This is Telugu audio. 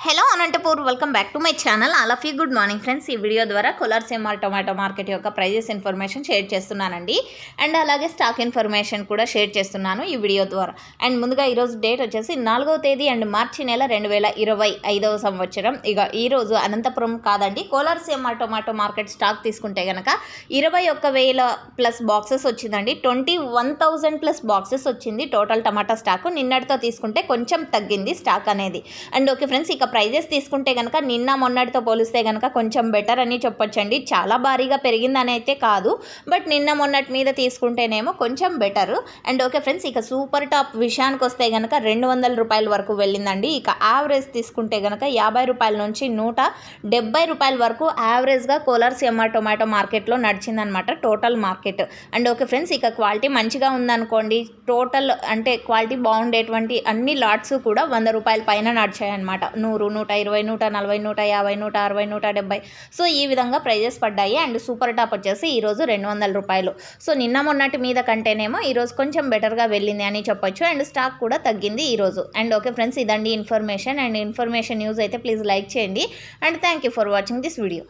Hello Anantapur welcome back to my channel. All of you good morning friends. ఈ వీడియో ద్వారా కోలార్ సిఎంఆర్ టొమాటో మార్కెట్ యొక్క ప్రైజెస్ ఇన్ఫర్మేషన్ షేర్ చేస్తున్నానండి. అండ్ అలాగే స్టాక్ ఇన్ఫర్మేషన్ కూడా షేర్ చేస్తున్నాను ఈ వీడియో ద్వారా. అండ్ ముందుగా ఈరోజు డేట్ వచ్చేసి 4వ తేదీ అండ్ మార్చి నెల 2025వ సంవత్సరం. ఇక ఈరోజు అనంతపురం కాదండి, Kolar CMR tomato market stock తీసుకుంటే కనుక 21,000 ప్లస్ బాక్సెస్ వచ్చిందండి. 21,000 ప్లస్ బాక్సెస్ వచ్చింది టోటల్ టమాటా స్టాక్. నిన్నటితో తీసుకుంటే కొంచెం తగ్గింది స్టాక్ అనేది. అండ్ ఓకే ఫ్రెండ్స్, ఇక ప్రైజెస్ తీసుకుంటే కనుక నిన్న మొన్నటితో పోలిస్తే కనుక కొంచెం బెటర్ అని చెప్పొచ్చండి. చాలా భారీగా పెరిగిందని అయితే కాదు, బట్ నిన్న మొన్నటి మీద తీసుకుంటేనేమో కొంచెం బెటర్. అండ్ ఓకే ఫ్రెండ్స్, ఇక సూపర్ టాప్ విషయానికి వస్తే కనుక 200 రూపాయల వరకు వెళ్ళిందండి. ఇక యావరేజ్ తీసుకుంటే కనుక 50 రూపాయల నుంచి 170 రూపాయల వరకు యావరేజ్గా కోలార్ సిఎంఆర్ టొమాటో మార్కెట్లో నడిచిందనమాట total market. And okay friends, ఇక క్వాలిటీ మంచిగా ఉందనుకోండి, టోటల్ అంటే క్వాలిటీ బాగుండేటువంటి అన్ని లాట్స్ కూడా 100 రూపాయల పైన నడిచాయి అనమాట. 100, 120, 140, 150, 160, 170. సో ఈ విధంగా ప్రైజెస్ పడ్డాయి. అండ్ సూపర్ టాప్ వచ్చేసి ఈరోజు 200 రూపాయలు. సో నిన్న మొన్నటి మీద కంటేనేమో ఈరోజు కొంచెం బెటర్గా వెళ్ళింది అని చెప్పొచ్చు. అండ్ స్టాక్ కూడా తగ్గింది ఈరోజు. అండ్ ఓకే ఫ్రెండ్స్, ఇదండి ఇన్ఫర్మేషన్. అండ్ ఇన్ఫర్మేషన్ న్యూస్ అయితే ప్లీజ్ లైక్ చేయండి. And thank you for watching this video.